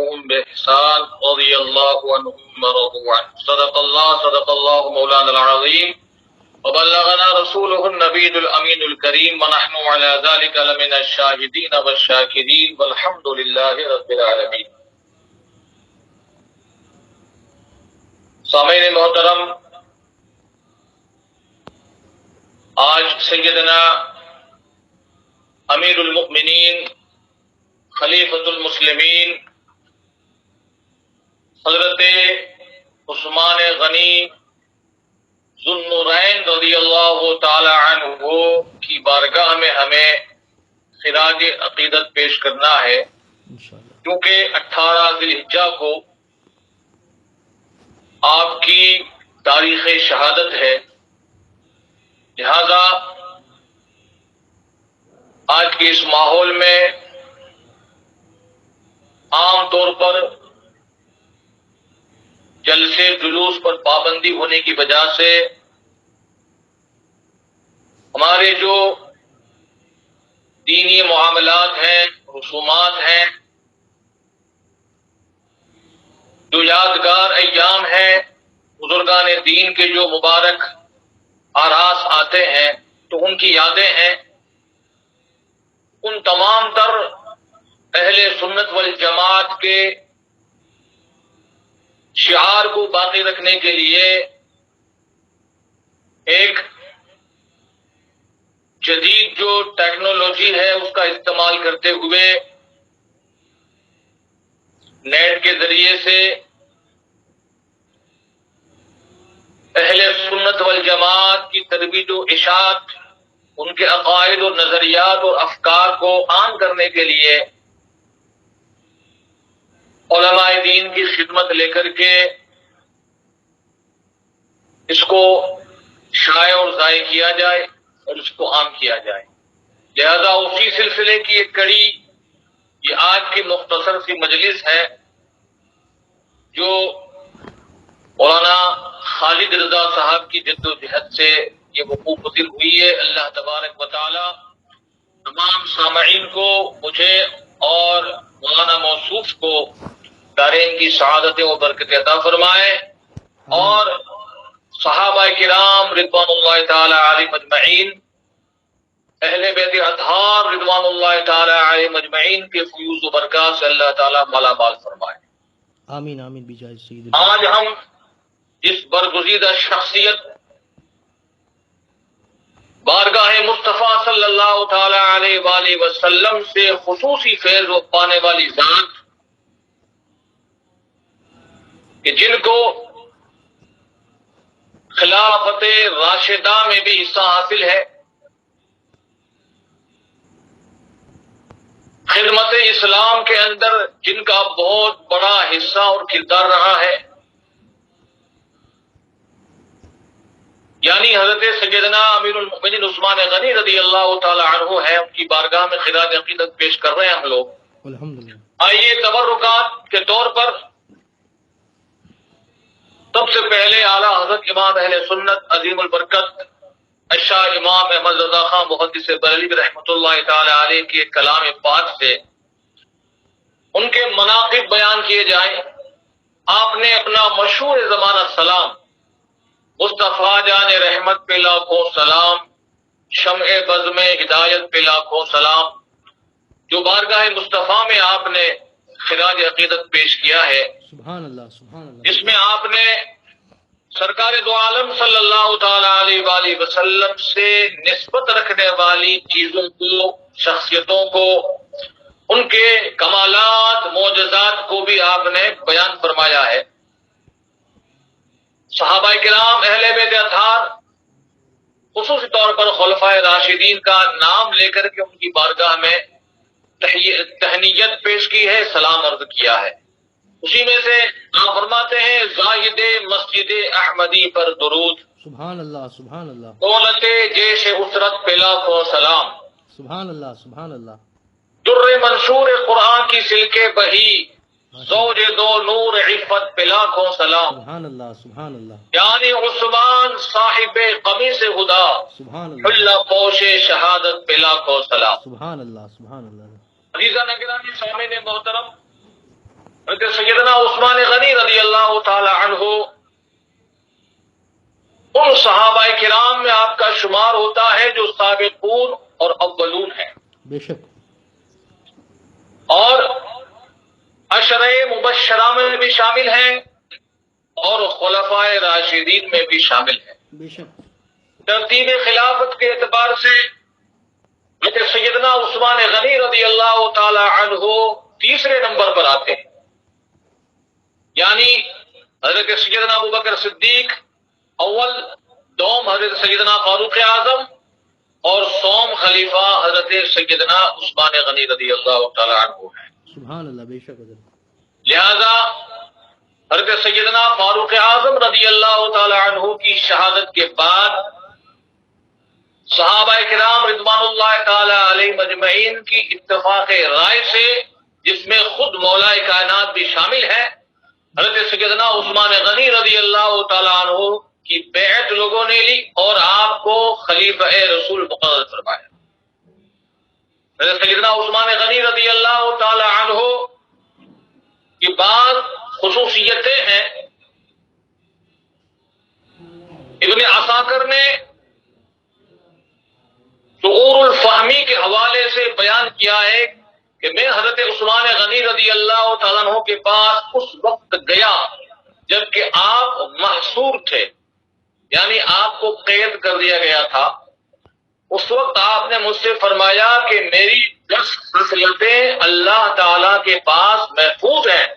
وتبعوهم بإحسان رضي الله عنهم ورضوا عنه صدق الله مولانا العظيم وبلغنا رسوله النبي الأمين الكريم ونحن على ذلك لمن الشاهدين والشاكرين والحمد لله رب العالمين. سامعین محترم، آج سیدنا امیر المؤمنین خلیفۃ المسلمین حضرت عثمان غنی ذو النورین رضی اللہ تعالی عنہ کی بارگاہ میں ہمیں خراج عقیدت پیش کرنا ہے، کیونکہ 18 ذی الحجہ کو آپ کی تاریخ شہادت ہے، لہذا آج کے اس ماحول میں عام طور پر جلسے جلوس پر پابندی ہونے کی وجہ سے ہمارے جو دینی معاملات ہیں، رسومات ہیں، جو یادگار ایام ہیں، بزرگان دین کے جو مبارک آراس آتے ہیں تو ان کی یادیں ہیں، ان تمام تر اہل سنت والجماعت کے شعار کو باقی رکھنے کے لیے ایک جدید جو ٹیکنالوجی ہے اس کا استعمال کرتے ہوئے نیٹ کے ذریعے سے اہل سنت والجماعت کی ترویج و اشاعت، ان کے عقائد اور نظریات اور افکار کو عام کرنے کے لیے علماء دین کی خدمت لے کر کے اس کو شائع اور ذائع کیا جائے اور اس کو عام کیا جائے. لہذا اسی سلسلے کی ایک کڑی یہ آج کی مختصر سی مجلس ہے جو مولانا خالد رضا صاحب کی جد و جہد سے یہ وقوع پذیر ہوئی ہے. اللہ تبارک و تعالی تمام سامعین کو، مجھے اور مولانا موصوف کو دارین کی سعادتیں و برکتیں عطا فرمائے، اور صحابہ کرام رضوان اللہ تعالی علیہم اجمعین، اہل بیت اطہار رضوان اللہ تعالی علیہم اجمعین کے فیوز و برکات سے اللہ تعالی مالا مال فرمائے. آمین آمین بجائے سید. آج ہم جس برگزیدہ شخصیت بارگاہ مصطفیٰ صلی اللہ تعالی علیہ وآلہ وسلم سے خصوصی فیض و پانے والی ذات کہ جن کو خلافت راشدہ میں بھی حصہ حاصل ہے، خدمت اسلام کے اندر جن کا بہت بڑا حصہ اور کردار رہا ہے، یعنی حضرت سیدنا امیر المؤمنین عثمان غنی رضی اللہ تعالی عنہ ہے، ان کی بارگاہ میں خراج عقیدت پیش کر رہے ہیں ہم لوگ. الحمدللہ. آئیے تبرکات کے طور پر سب سے پہلے اعلیٰ حضرت امام اہل سنت عظیم البرکت الشاہ امام احمد رضا خان محدث بریلوی رحمۃ اللہ تعالی علیہ کے کلام پاک سے ان کے مناقب بیان کیے جائیں. آپ نے اپنا مشہور زمانہ سلام مصطفیٰ جان رحمت پہ لاکھوں سلام، شمع بزم ہدایت پہ لاکھوں سلام، جو بارگاہ مصطفیٰ میں آپ نے خراج عقیدت پیش کیا ہے، سبحان اللہ سبحان اللہ، جس میں آپ نے سرکار دو عالم صلی اللہ تعالی علیہ وآلہ وسلم سے نسبت رکھنے والی چیزوں کو، شخصیتوں کو، ان کے کمالات معجزات کو بھی آپ نے بیان فرمایا ہے. صحابہ کرام اہل بیت اطہار خصوصی طور پر خلفائے راشدین کا نام لے کر کے ان کی بارگاہ میں تہنیت پیش کی ہے، سلام عرض کیا ہے. اسی میں سے آپ فرماتے ہیں زاہد مسجد احمدی پر درود، سبحان اللہ سبحان اللہ، دولت جیش اسرت پہ لاکھوں سلام، سبحان اللہ سبحان اللہ، در منصور قرآن کی سلکے بہی، زوج دو نور عفت پہ لاکھوں سلام، سبحان اللہ سبحان اللہ، یعنی عثمان صاحب قمیص خدا، سبحان اللہ، حلہ پوش شہادت پہ لاکھوں سلام. سبحان اللہ سبحان اللہ. عزیزہ نگرانی سامعین محترم، حضرت سیدنا عثمان غنی رضی اللہ تعالی عنہ ان صحابہ کرام میں آپ کا شمار ہوتا ہے جو سابقون اور اولون ہیں، بے شک اور عشرہ مبشرہ میں بھی شامل ہیں اور خلفائے راشدین میں بھی شامل ہیں۔ بے شک ترتیب خلافت کے اعتبار سے حضرت سیدنا عثمان غنی رضی اللہ تعالی عنہ تیسرے نمبر پر آتے ہیں، یعنی حضرت سیدنا ابوبکر صدیق اول، دوم حضرت سیدنا فاروق اعظم اور سوم خلیفہ حضرت سیدنا عثمان غنی رضی اللہ تعالی عنہ ہیں۔ سبحان اللہ، بے شک حضرت۔ لہذا حضرت سیدنا فاروق اعظم رضی اللہ تعالی عنہ کی شہادت کے بعد صحابہ کرام رضوان اللہ تعالی علیہ مجمعین کی اتفاق رائے سے، جس میں خود مولا کائنات بھی شامل ہے، حضرت سیدنا عثمان غنی رضی اللہ تعالی عنہ کی بیعت لوگوں نے لی اور آپ کو خلیفہ رسول مقرر فرمایا۔ حضرت سیدنا عثمان غنی رضی اللہ تعالی عنہ کی بعض خصوصیتیں ہیں۔ ابن عساکر نے شعور الفہمی کے حوالے سے بیان کیا ہے کہ میں حضرت عثمان غنی رضی اللہ تعالیٰ عنہ کے پاس اس وقت گیا جبکہ آپ محصور تھے، یعنی آپ کو قید کر دیا گیا تھا۔ اس وقت آپ نے مجھ سے فرمایا کہ میری 10 خصلتیں اللہ تعالیٰ کے پاس محفوظ ہیں۔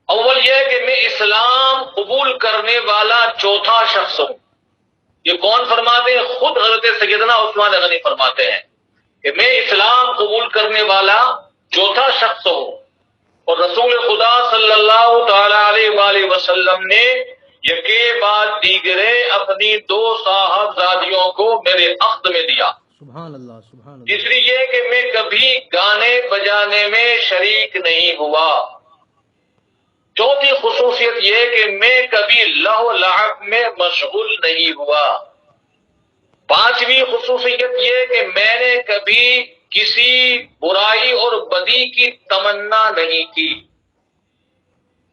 اول یہ کہ میں اسلام قبول کرنے والا چوتھا شخص ہوں۔ یہ کون فرماتے ہیں؟ خود حضرت سیدنا عثمان غنی فرماتے ہیں کہ میں اسلام قبول کرنے والا چوتھا شخص ہوں، اور رسول خدا صلی اللہ تعالی علیہ وآلہ وسلم نے یکے بعد دیگرے اپنی 2 صاحبزادیوں کو میرے عقد میں دیا۔ سبحان اللہ، سبحان اللہ۔ تیسری یہ کہ میں کبھی گانے بجانے میں شریک نہیں ہوا۔ چوتھی خصوصیت یہ کہ میں کبھی لہو و لعب میں مشغول نہیں ہوا۔ پانچویں خصوصیت یہ کہ میں نے کبھی کسی برائی اور بدی کی تمنا نہیں کی۔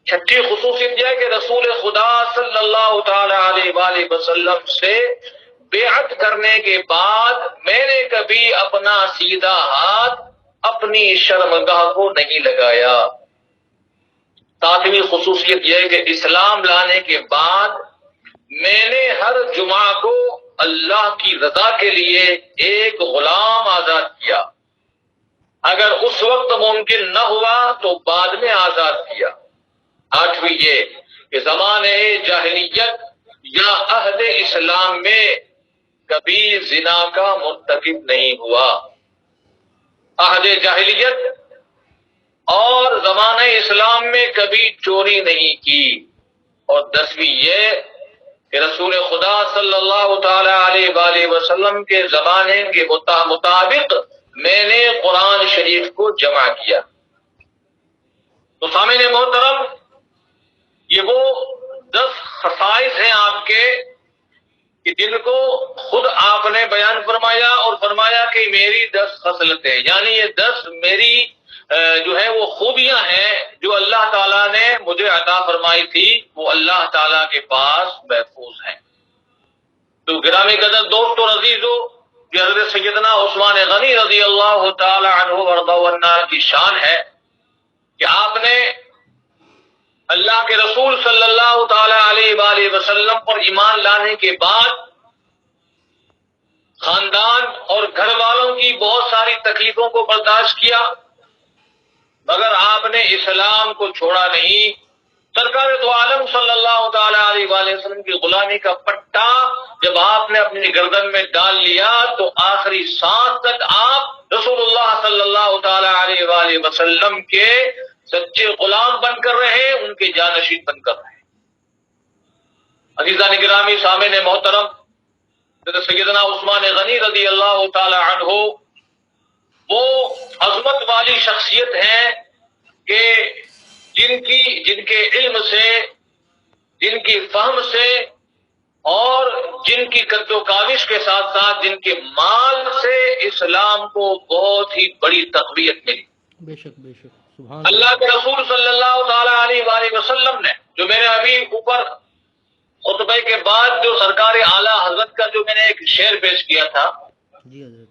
چھٹی خصوصیت یہ کہ رسول خدا صلی اللہ تعالی علیہ وآلہ وسلم سے بیعت کرنے کے بعد میں نے کبھی اپنا سیدھا ہاتھ اپنی شرمگاہ کو نہیں لگایا۔ ساتویں خصوصیت یہ کہ اسلام لانے کے بعد میں نے ہر جمعہ کو اللہ کی رضا کے لیے ایک غلام آزاد کیا، اگر اس وقت ممکن نہ ہوا تو بعد میں آزاد کیا۔ آٹھویں یہ کہ زمانے جاہلیت یا عہد اسلام میں کبھی زنا کا مرتکب نہیں ہوا۔ عہد جاہلیت اور زمانہ اسلام میں کبھی چوری نہیں کی۔ اور 10ویں یہ کہ رسول خدا صلی اللہ تعالی علیہ وآلہ وسلم کے زمانے کے مطابق میں نے قرآن شریف کو جمع کیا۔ تو سامعین محترم، یہ وہ 10 خصائص ہیں آپ کے کہ جن کو خود آپ نے بیان فرمایا اور فرمایا کہ میری 10 خصلتیں، یعنی یہ 10 میری جو ہے وہ خوبیاں ہیں جو اللہ تعالیٰ نے مجھے عطا فرمائی تھی، وہ اللہ تعالیٰ کے پاس محفوظ ہیں۔ تو گرامی قدر دوست اور عزیزو، یہ حضرت سیدنا عثمان غنی رضی اللہ تعالی عنہ وارضاہ عنہ کی شان ہے کہ آپ نے اللہ کے رسول صلی اللہ تعالی علیہ وآلہ وسلم پر ایمان لانے کے بعد خاندان اور گھر والوں کی بہت ساری تکلیفوں کو برداشت کیا، مگر آپ نے اسلام کو چھوڑا نہیں۔ سرکار دو عالم صلی اللہ تعالی علیہ وآلہ وسلم کی غلامی کا پٹا جب آپ نے اپنی گردن میں ڈال لیا تو آخری سانس تک آپ رسول اللہ صلی اللہ تعالی علیہ وآلہ وسلم کے سچے غلام بن کر رہے، ان کے جانشین بن کر رہے۔ عزیزان گرامی، سامعین محترم، سیدنا عثمان غنی رضی اللہ تعالی عنہ وہ عظمت والی شخصیت ہیں کہ جن کے علم سے، جن کی فہم سے اور جن کی قد و کاوش کے ساتھ ساتھ جن کے مال سے اسلام کو بہت ہی بڑی تقویت ملی۔ بے شک، بے شک۔ سبحان اللہ اللہ کے رسول صلی اللہ تعالی علیہ وآلہ وسلم نے جو میں نے ابھی اوپر خطبے کے بعد جو سرکار اعلیٰ حضرت کا جو میں نے ایک شعر پیش کیا تھا جی حضرت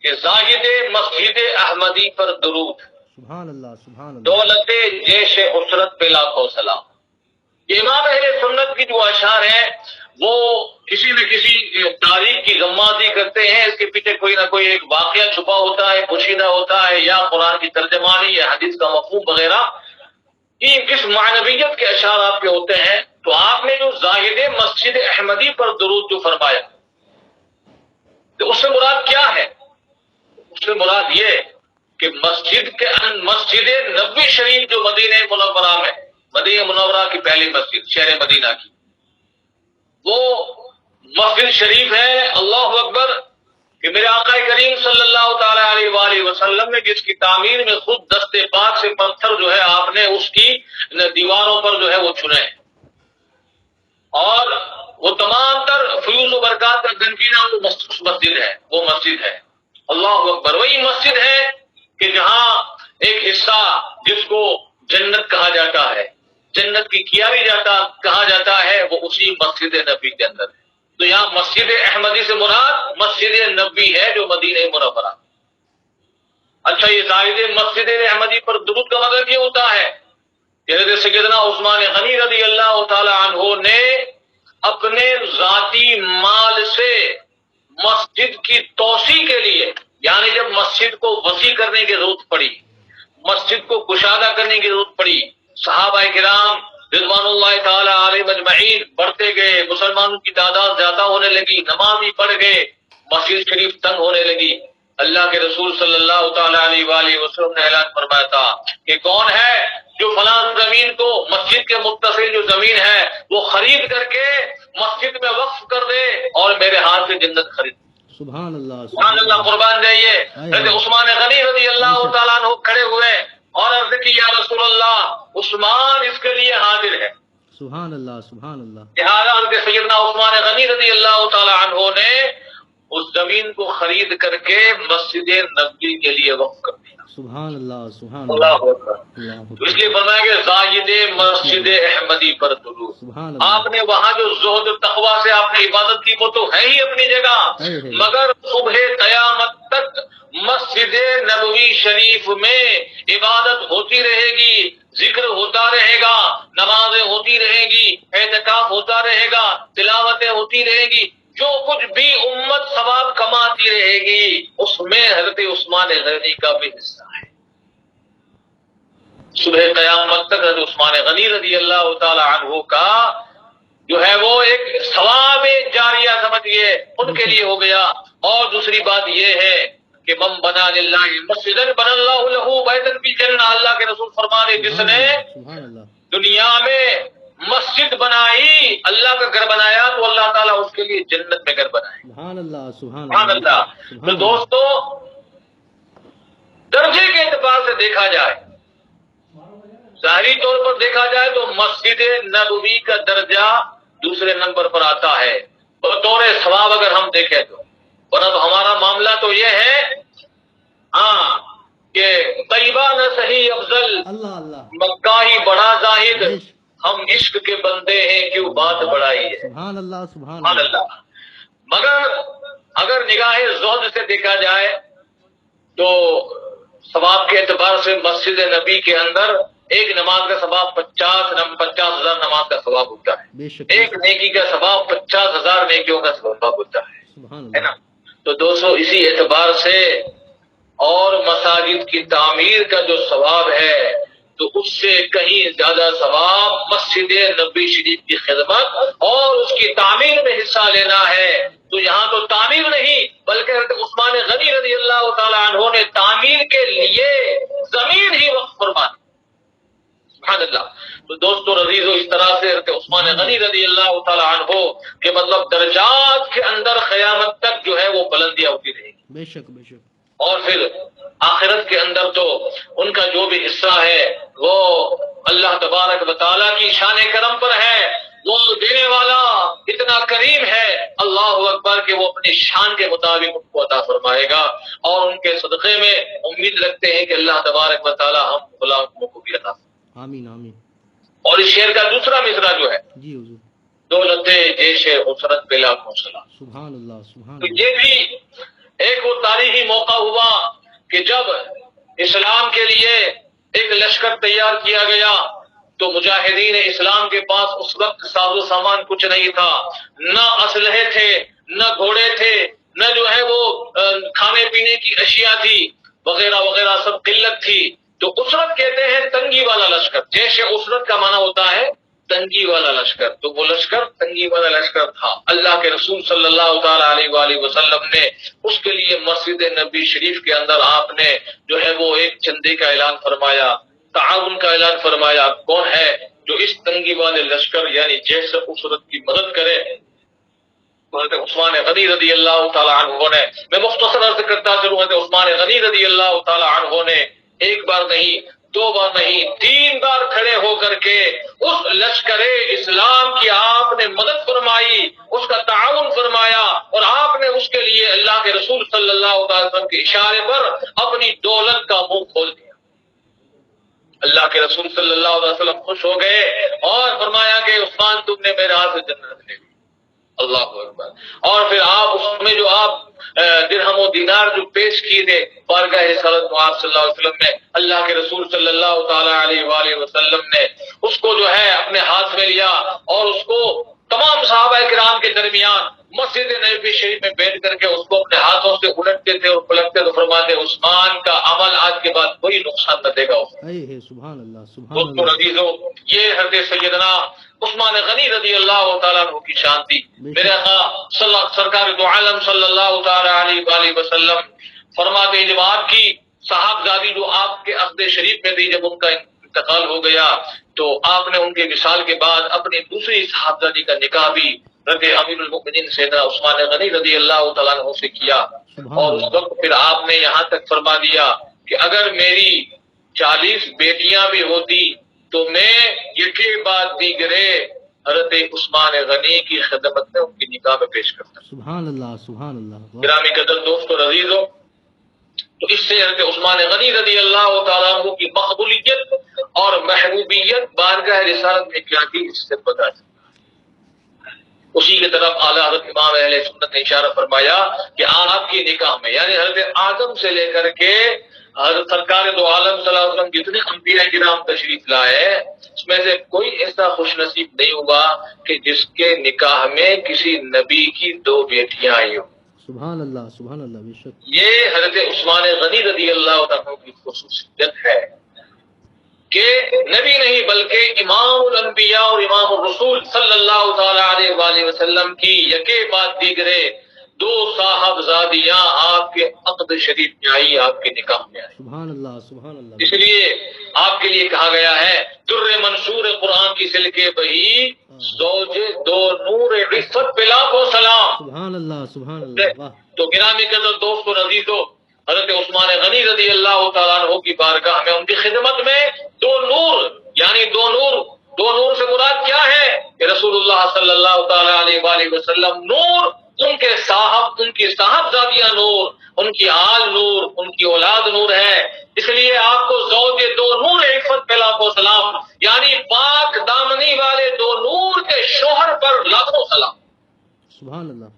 کہ زاہد مسجد احمدی پر درود، سبحان اللہ سبحان اللہ دولت جیش اسرت پہ لاکھوں سلام، یہ امام اہل سنت کی جو اشعار ہیں وہ کسی نہ کسی تاریخ کی غمازی کرتے ہیں، اس کے پیچھے کوئی نہ کوئی ایک واقعہ چھپا ہوتا ہے، پوشیدہ ہوتا ہے، یا قرآن کی ترجمانی یا حدیث کا مفہوم وغیرہ، یہ کس معنویت کے اشعار آپ کے ہوتے ہیں۔ تو آپ نے جو زاہد مسجد احمدی پر درود جو فرمایا، تو اس سے مراد کیا ہے؟ اس سے مراد یہ کہ مسجد نبوی شریف جو مدینہ منورہ میں، مدینہ منورہ کی پہلی مسجد شہر مدینہ کی، وہ مسجد شریف ہے، اللہ اکبر، کہ میرے آقا کریم صلی اللہ تعالی علیہ وآلہ وسلم نے جس کی تعمیر میں خود دست پاک سے پتھر جو ہے آپ نے اس کی دیواروں پر جو ہے وہ چنے، اور وہ تمام تر فیوز و برکات کا گنجینہ وہ مسجد ہے، وہ مسجد ہے، اللہ اکبر۔ وہی مسجد ہے کہ جہاں ایک حصہ جس کو جنت کہا جاتا ہے، جنت کی کیاری کہا جاتا ہے، وہ اسی مسجد نبی کے اندر ہے۔ تو یہاں مسجد احمدی سے مراد مسجد نبی ہے جو مدینہ منورہ۔ اچھا، یہ زاہد مسجد احمدی پر درود کا مطلب یہ ہوتا ہے کہ حضرت سیدنا عثمان غنی رضی اللہ تعالی عنہ نے اپنے ذاتی مال سے مسجد کی توسیع کے لیے، یعنی جب مسجد کو وسیع کرنے کی ضرورت پڑی، مسجد کو کشادہ کرنے کی ضرورت پڑی، صحابہ کرام رضوان اللہ تعالی علیہ مجمعین بڑھتے گئے، مسلمانوں کی تعداد زیادہ ہونے لگی، نمازی بڑھ گئے، مسجد شریف تنگ ہونے لگی۔ اللہ کے رسول صلی اللہ تعالی علیہ وآلہ وسلم نے اعلان فرمایا تھا کہ کون ہے جو فلاں زمین کو، مسجد کے متصل جو زمین ہے وہ خرید کر کے مسجد میں وقف کر دے اور میرے ہاتھ سے جنت خرید۔ سبحان اللہ سبحان اللہ، قربان جائیے۔ حضرت عثمان غنی رضی اللہ تعالیٰ عنہ کھڑے ہوئے اور عرض کی یا رسول اللہ، عثمان اس کے لیے حاضر ہے۔ سبحان اللہ سبحان اللہ لہٰذا حضرت سیدنا عثمان غنی رضی اللہ تعالیٰ عنہ نے اس زمین کو خرید کر کے مسجد نبوی کے لیے وقف کر دیا۔ سبحان اللہ سبحان اللہ اللہ اکبر۔ تو اس لیے فرمایا کہ زاہد مسجد احمدی پر درود۔ سبحان اللہ آپ نے وہاں جو زہد و تقوی سے آپ نے عبادت کی وہ تو ہے ہی اپنی جگہ، مگر صبح قیامت تک مسجد نبوی شریف میں عبادت ہوتی رہے گی، ذکر ہوتا رہے گا، نمازیں ہوتی رہے گی، اعتکاف ہوتا رہے گا، تلاوتیں ہوتی رہے گی، جو کچھ بھی امت ثواب کماتی رہے گی اس میں حضرت عثمان غنی کا بھی حصہ ہے۔ صبح قیامت تک حضرت عثمان غنی رضی اللہ تعالی عنہ کا جو ہے وہ ایک ثواب جاریہ سمجھئے ان کے لیے ہو گیا۔ اور دوسری بات یہ ہے کہ من بنا للہ مسجدا بنا اللہ لہ بیتا فی الجنہ، اللہ کے رسول فرمانے جس نے سبحان اللہ دنیا میں مسجد بنائی، اللہ کا گھر بنایا، تو اللہ تعالیٰ اس کے لیے جنت میں گھر بنائے۔ سبحان اللہ سبحان سبحان اللہ۔ تو دوستو، درجے کے اعتبار سے دیکھا جائے، ظاہری طور پر دیکھا جائے تو مسجد نبوی کا درجہ دوسرے نمبر پر آتا ہے بطور ثواب اگر ہم دیکھیں تو، ورنہ تو ہمارا معاملہ تو یہ ہے کہ طیبہ نہ صحیح افضل، اللہ اللہ مکہ ہی بڑا زاہد، ہم عشق کے بندے ہیں کیوں بات بڑائی ہے۔ سبحان اللہ سبحان سبحان اللہ اللہ۔ مگر اگر نگاہ زہد سے دیکھا جائے تو ثواب کے اعتبار سے مسجد نبی کے اندر ایک نماز کا ثواب 50,000 نماز کا ثواب ہوتا ہے، بے شک ایک نیکی کا ثواب 50,000 نیکیوں کا ثواب ہوتا ہے، سبحان ہے نا۔ اللہ تو دوستو، اسی اعتبار سے اور مساجد کی تعمیر کا جو ثواب ہے تو اس سے کہیں زیادہ ثواب مسجد نبوی شریف کی خدمت اور اس کی تعمیر میں حصہ لینا ہے۔ تو یہاں تو تعمیر نہیں بلکہ حضرت عثمان غنی رضی اللہ تعالی عنہ نے تعمیر کے لیے زمین ہی وقف فرما دی۔ سبحان اللہ۔ تو دوستو عزیزو، اس طرح سے حضرت عثمان غنی رضی اللہ تعالی عنہ کے مطلب درجات کے اندر قیامت تک جو ہے وہ بلندیاں ہوتی رہے گی، بے شک بے شک اور پھر آخرت کے اندر تو ان کا جو بھی حصہ ہے وہ اللہ تبارک و تعالیٰ کی شان کرم پر ہے۔ وہ دینے والا اتنا کریم ہے اللہ اکبر کہ وہ اپنی شان کے مطابق ان کو عطا فرمائے گا، اور ان کے صدقے میں امید رکھتے ہیں کہ اللہ تبارک و تعالی ہم غلاموں کو بھی عطا فرمائے۔ آمین آمین۔ اور اس شعر کا دوسرا مصرع جو ہے، جی حضور۔ دولت جیش اسرت بلا حوصلہ، سبحان اللہ سبحان تو اللہ۔ یہ بھی ایک وہ تاریخی موقع ہوا کہ جب اسلام کے لیے ایک لشکر تیار کیا گیا تو مجاہدین اسلام کے پاس اس وقت ساز و سامان کچھ نہیں تھا، نہ اسلحے تھے، نہ گھوڑے تھے، نہ جو ہے وہ کھانے پینے کی اشیاء تھی وغیرہ وغیرہ، سب قلت تھی۔ تو اسرت کہتے ہیں تنگی والا لشکر، جیش اسرت کا معنی ہوتا ہے تنگی والا لشکر، تو وہ لشکر تنگی والا لشکر تھا۔ اللہ کے رسول صلی اللہ تعالی علیہ وآلہ وسلم نے اس کے لیے مسجد نبی شریف کے اندر آپ نے جو ہے وہ ایک چندے کا اعلان فرمایا، تعاون کا اعلان فرمایا۔ کون ہے جو اس تنگی والے لشکر یعنی جیش اسرت کی مدد کرے؟ حضرت عثمان غنی رضی اللہ تعالی عنہ نے، میں مختصر عرض کرتا چلوں، حضرت عثمان غنی رضی اللہ تعالی عنہ نے ایک بار نہیں، دو بار نہیں، 3 بار کھڑے ہو کر کے اس لشکر اسلام کی آپ نے مدد فرمائی، اس کا تعاون فرمایا، اور آپ نے اس کے لیے اللہ کے رسول صلی اللہ علیہ وسلم کے اشارے پر اپنی دولت کا منہ کھول دیا۔ اللہ کے رسول صلی اللہ علیہ وسلم خوش ہو گئے اور فرمایا کہ عثمان تم نے میرے ہاتھ سے جنت لے لی۔ اللہ اکبر۔ اور پھر آپ اس میں جو آپ درہم و دینار جو پیش کیے تھے بارگاہ رسالت معاذ صلی اللہ علیہ وسلم میں، اللہ کے رسول صلی اللہ تعالی علیہ وآلہ وسلم نے اس کو جو ہے اپنے ہاتھ میں لیا اور اس کو تمام صحابہ کرام کے درمیان مسجد نبوی شریف میں بیٹھ کر کے اس کو اپنے ہاتھوں سے الٹتے تھے اور پلٹتے تو فرماتے عثمان کا عمل آج کے بعد کوئی نقصان نہ دے گا۔ اے سبحان اللہ سبحان دوستو اللہ۔ عزیزو، یہ حضرت سیدنا عثمان غنی رضی اللہ تعالیٰ عنہ کی شان تھی۔ میرے آقا سرکار دو عالم صلی اللہ تعالیٰ علیہ وآلہ وسلم فرماتے ہیں جب آپ کی صاحبزادی جو آپ کے عقد شریف میں تھی، جب ان کا انتقال ہو گیا تو آپ نے ان کے وصال کے بعد اپنی دوسری صاحبزادی کا نکاح بھی حضرت امیر المؤمنین سیدنا عثمان غنی رضی اللہ تعالیٰ عنہ سے کیا، اور اس وقت پھر آپ نے یہاں تک فرما دیا کہ اگر میری 40 بیٹیاں بھی ہوتی تو میں یکے بعد دیگرے حضرت عثمان غنی کی خدمت میں ان کی نکاح میں پیش کرتا۔ سبحان اللہ سبحان اللہ۔ گرامی قدر دوستو عزیزو، تو اس سے حضرت عثمان غنی رضی اللہ تعالیٰ عنہ کی مقبولیت اور محبوبیت بارگاہ رسالت میں کیا تھی اس سے پتہ چلتا۔ اسی کی طرف اعلیٰ حضرت امام اہل سنت نے اشارہ فرمایا کہ آپ کی نکاح میں یعنی حضرت آدم سے لے کر کے حضرت سرکار دو عالم صلی اللہ علیہ وسلم جتنے انبیاء کرام تشریف لائے اس میں سے کوئی ایسا خوش نصیب نہیں ہوا کہ جس کے نکاح میں کسی نبی کی 2 بیٹیاں آئی ہوں۔ سبحان اللہ بے شک۔ یہ حضرت عثمان غنی رضی اللہ عنہ کی خصوصیت ہے کہ نبی نہیں بلکہ امام الانبیاء اور امام الرسول صلی اللہ تعالی علیہ وآلہ وسلم کی یکے بعد دیگرے 2 صاحبزادیاں آپ کے عقد شریف میں آئی، آپ کے نکاح میں آئی۔ سبحان اللہ سبحان اللہ۔ اس لیے آپ کے لیے کہا گیا ہے در منصور قرآن کی سلکے بہی زوج 2 نور عفت بلا کو سلام۔ سبحان اللہ سبحان اللہ۔ واہ۔ تو گرامی قدر دوستو عزیزو، حضرت عثمان غنی رضی اللہ تعالیٰ عنہ کی بارگاہ میں ان کی خدمت میں 2 نور یعنی 2 نور سے مراد کیا ہے کہ رسول اللہ صلی اللہ تعالیٰ علیہ وآلہ وسلم نور، ان کے صاحبزادیاں نور، ان کی آل نور، ان کی اولاد نور ہے۔ اس لیے آپ کو زوج 2 نور عفت پہ لاکھوں سلام، یعنی پاک دامنی والے 2 نور کے شوہر پر لاکھوں سلام۔ سبحان اللہ۔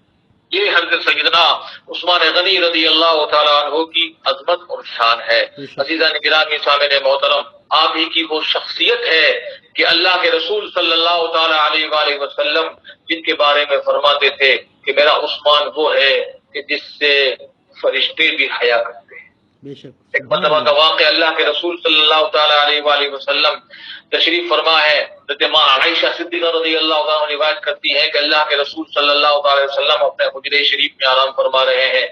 یہ حضرت سیدنا عثمان غنی رضی اللہ تعالیٰ عنہ کی عظمت اور شان ہے۔ عزیزان گرامی سامعین محترم، آپ ہی کی وہ شخصیت ہے کہ اللہ کے رسول صلی اللہ تعالیٰ علیہ وآلہ وسلم جن کے بارے میں فرماتے تھے کہ میرا عثمان وہ ہے کہ جس سے فرشتے بھی حیا کرتے ہیں۔ بے شک۔ ایک مرتبہ کا واقعہ، اللہ کے رسول صلی اللہ تعالیٰ علیہ وآلہ وسلم تشریف فرما ہے، حضرت ماں عائشہ صدیقہ رضی اللہ عنہا روایت کرتی ہیں کہ اللہ کے رسول صلی اللہ تعالی وسلم اپنے حجرے شریف میں آرام فرما رہے ہیں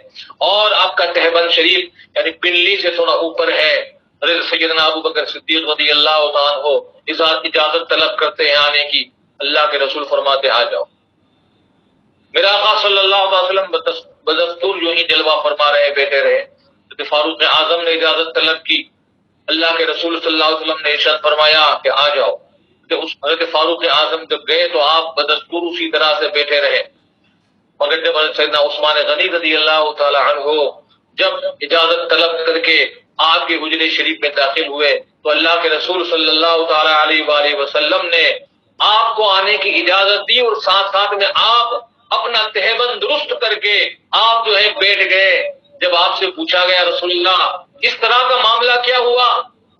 اور آپ کا تہبند شریف یعنی پنڈلی سے تھوڑا اوپر ہے۔ حضرت سیدنا ابو بکر صدیق رضی اللہ عنہ اجازت طلب کرتے ہیں آنے کی، اللہ کے رسول فرماتے آ جاؤ۔ میرا آقا صلی اللہ علیہ وسلم بدستور یوں ہی جلوہ فرما رہے بیٹھے رہے۔ حضرت فاروق اعظم نے اجازت طلب کی، اللہ کے رسول صلی اللہ علیہ وسلم نے ارشاد فرمایا کہ آ جاؤ۔ کہ اس حضرت فاروق اعظم جب گئے تو آپ بدستور اسی طرح سے بیٹھے رہے، مگر جب حضرت سیدنا عثمان غنی رضی اللہ تعالی عنہ جب اجازت طلب کر کے آپ کے حجرے شریف میں داخل ہوئے تو اللہ کے رسول صلی اللہ تعالی علیہ وآلہ وسلم نے آپ کو آنے کی اجازت دی، اور ساتھ ساتھ میں آپ اپنا تہبند درست کر کے آپ جو ہے بیٹھ گئے۔ جب آپ سے پوچھا گیا رسول اللہ اس طرح کا معاملہ کیا ہوا،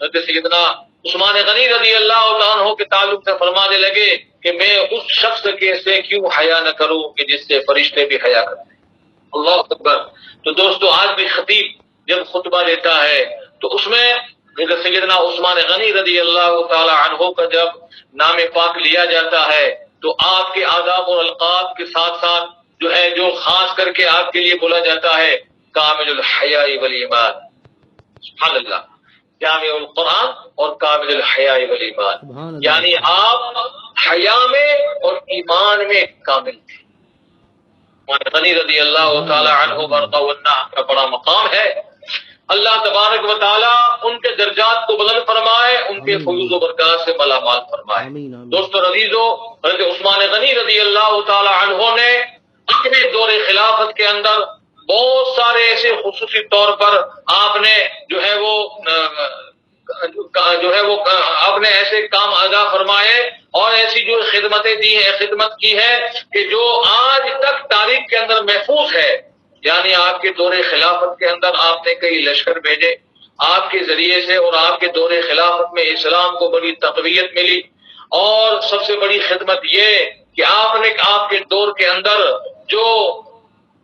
حضرت سیدنا عثمان غنی رضی اللہ تعالیٰ عنہ کے تعلق سے فرمانے لگے کہ میں اس شخص کے سے کیوں حیا نہ کروں کہ جس سے فرشتے بھی حیا کرتے ہیں۔ اللہ اکبر۔ تو دوستو آج بھی خطیب جب خطبہ دیتا ہے تو اس میں سیدنا عثمان غنی رضی اللہ تعالی عنہ کا جب نام پاک لیا جاتا ہے تو آپ کے آداب اور القاب کے ساتھ ساتھ جو ہے جو خاص کر کے آپ کے لیے بولا جاتا ہے کامل الحیاء والایمان۔ سبحان اللہ، جامع القرآن اور کامل الحیاء والایمان، سبحان اللہ، یعنی آپ حیا میں اور ایمان میں کامل تھے۔ عثمان غنی رضی اللہ تعالی عنہ وارضاہ کا بڑا مقام ہے، اللہ تبارک و تعالی ان کے درجات کو بلند فرمائے، ان کے فیوز و برکات سے مالا مال فرمائے۔ آمین آمین۔ دوستو عزیزو، حضرت عثمان غنی رضی اللہ تعالی عنہ نے اپنے دور خلافت کے اندر بہت سارے ایسے خصوصی طور پر آپ نے جو ہے وہ آپ نے ایسے کام ادا فرمائے اور ایسی جو خدمتیں دی ہیں، خدمت کی ہے کہ جو آج تک تاریخ کے اندر محفوظ ہے۔ یعنی آپ کے دور خلافت کے اندر آپ نے کئی لشکر بھیجے، آپ کے ذریعے سے اور آپ کے دور خلافت میں اسلام کو بڑی تقویت ملی، اور سب سے بڑی خدمت یہ کہ آپ نے آپ کے دور کے اندر جو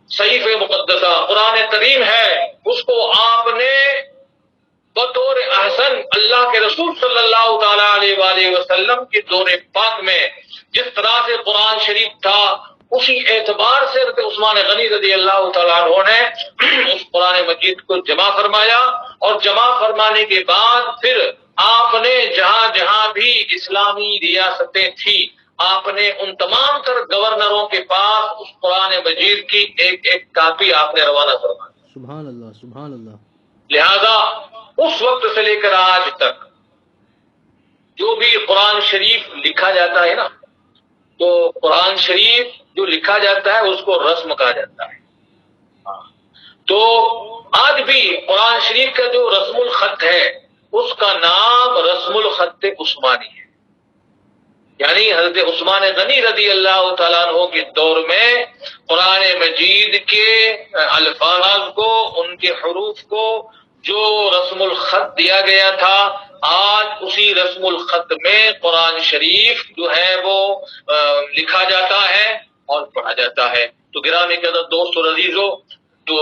صحیفہ مقدسہ قرآن کریم ہے اس کو آپ نے بطور احسن اللہ کے رسول صلی اللہ تعالی علیہ وآلہ وسلم کے دور پاک میں جس طرح سے قرآن شریف تھا اسی اعتبار سے حضرت عثمان غنی رضی اللہ تعالیٰ عنہ نے اس قرآن مجید کو جمع فرمایا، اور جمع فرمانے کے بعد پھر آپ نے جہاں جہاں بھی اسلامی ریاستیں تھیں آپ نے ان تمام تر گورنروں کے پاس اس قرآن مجید کی ایک ایک کاپی آپ نے روانہ فرمائی۔ سبحان اللہ سبحان اللہ۔ لہذا اس وقت سے لے کر آج تک جو بھی قرآن شریف لکھا جاتا ہے نا، تو قرآن شریف جو لکھا جاتا ہے اس کو رسم کہا جاتا ہے۔ تو آج بھی قرآن شریف کا جو رسم الخط ہے اس کا نام رسم الخط عثمانی ہے، یعنی حضرت عثمان غنی رضی اللہ تعالیٰ عنہ کے دور میں قرآن مجید کے الفاظ کو، ان کے حروف کو جو رسم الخط دیا گیا تھا، آج اسی رسم الخط میں قرآن شریف جو ہے وہ لکھا جاتا ہے اور پڑھا جاتا ہے۔ تو گرامی قدر دوست اور عزیزو، تو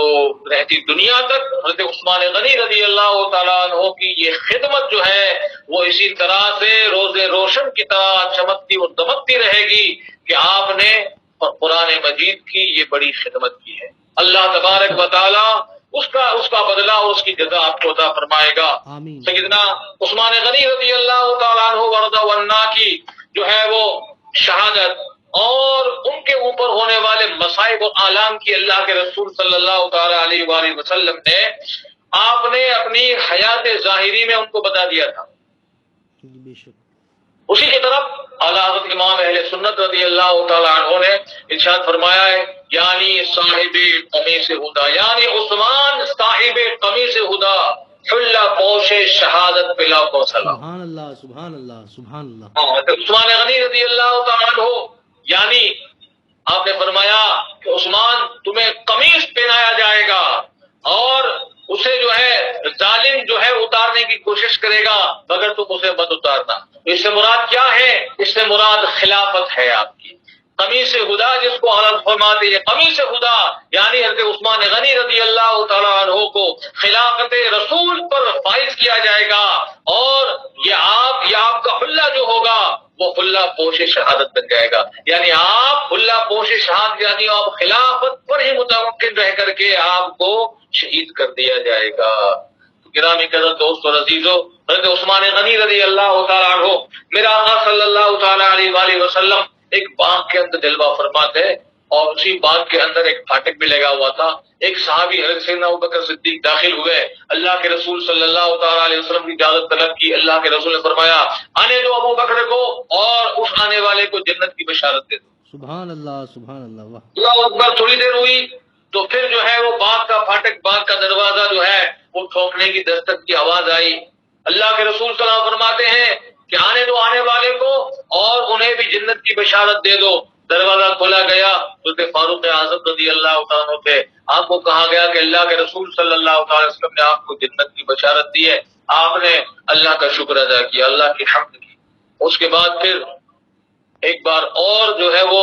رہتی دنیا تک حضرت عثمان غنی رضی اللہ تعالیٰ عنہ کی یہ خدمت جو ہے وہ اسی طرح سے روز روشن کی طرح چمکتی اور دمکتی رہے گی کہ آپ نے قرآن مجید کی یہ بڑی خدمت کی ہے۔ اللہ تبارک و تعالیٰ اس کا بدلہ اور اس کی جزا آپ کو عطا فرمائے گا۔ آمین۔ سیدنا عثمان غنی رضی اللہ تعالیٰ عنہ ورضا عنہ کی جو ہے وہ شہادت اور ان کے اوپر ہونے والے مصائب اور آلام کی اللہ کے رسول صلی اللہ تعالی علیہ وآلہ وسلم نے آپ نے اپنی حیات ظاہری میں ان کو بتا دیا تھا۔ بے شک۔ اسی کی طرف اعلیٰ حضرت امام اہل سنت رضی اللہ تعالی عنہ نے ارشاد فرمایا ہے، یعنی صاحب قمیص ہدا، یعنی عثمان صاحب قمیص ہدا، حلہ پوش شہادت پہ لاکھوں سلام۔ سبحان اللہ سبحان اللہ سبحان اللہ۔ عثمان غنی رضی اللہ تعالی عنہ، یعنی آپ نے فرمایا کہ عثمان تمہیں قمیص پہنایا جائے گا اور اسے جو ہے ظالم جو ہے اتارنے کی کوشش کرے گا مگر تم اسے مت اتارنا۔ اس سے مراد کیا ہے؟ اس سے مراد خلافت ہے آپ کی۔ قمیص خدا جس کو عرب فرماتے ہیں، قمیص خدا یعنی حضرت عثمان غنی رضی اللہ تعالیٰ عنہ کو خلافت رسول پر فائز کیا جائے گا، اور یہ آپ کا حلہ جو ہوگا وہ حلہ پوش شہادت بن جائے گا، یعنی آپ حلہ پوش شہادت یعنی آپ خلافت پر ہی متمکن رہ کر کے آپ کو شہید کر دیا جائے گا۔ گرامی قدر دوست اور عزیزو، حضرت عثمان غنی رضی اللہ تعالیٰ عنہ، میرا آقا صلی اللہ تعالیٰ علیہ وآلہ وسلم ایک باغ کے اندر جلوہ فرماتے ہیں اور اسی باغ کے اندر ایک پھاٹک بھی لگا ہوا تھا. ایک صحابی حضرت سیدنا ابوبکر صدیق داخل ہوئے, اللہ کے رسول صلی اللہ تعالی علیہ وسلم کی اجازت طلب کی. اللہ کے رسول نے فرمایا آنے دو ابو بکر کو اور اس آنے والے کو جنت کی بشارت دے دو. سبحان اللہ سبحان اللہ. واہ. اللہ اکبر. تھوڑی دیر ہوئی تو پھر جو ہے وہ باغ کا پھاٹک, باغ کا دروازہ جو ہے وہ ٹھوکنے کی دستک کی آواز آئی. اللہ کے رسول صلی اللہ علیہ وسلم فرماتے ہیں کہ آنے دو آنے والے کو اور انہیں بھی جنت کی بشارت دے دو. دروازہ کھولا گیا تو فاروق اعظم رضی اللہ تعالیٰ عنہ تھے. آپ کو کہا گیا کہ اللہ کے رسول صلی اللہ علیہ وسلم نے آپ کو جنت کی بشارت دی ہے. آپ نے اللہ کا شکر ادا کیا, اللہ کی حمد کی. اس کے بعد پھر ایک بار اور جو ہے وہ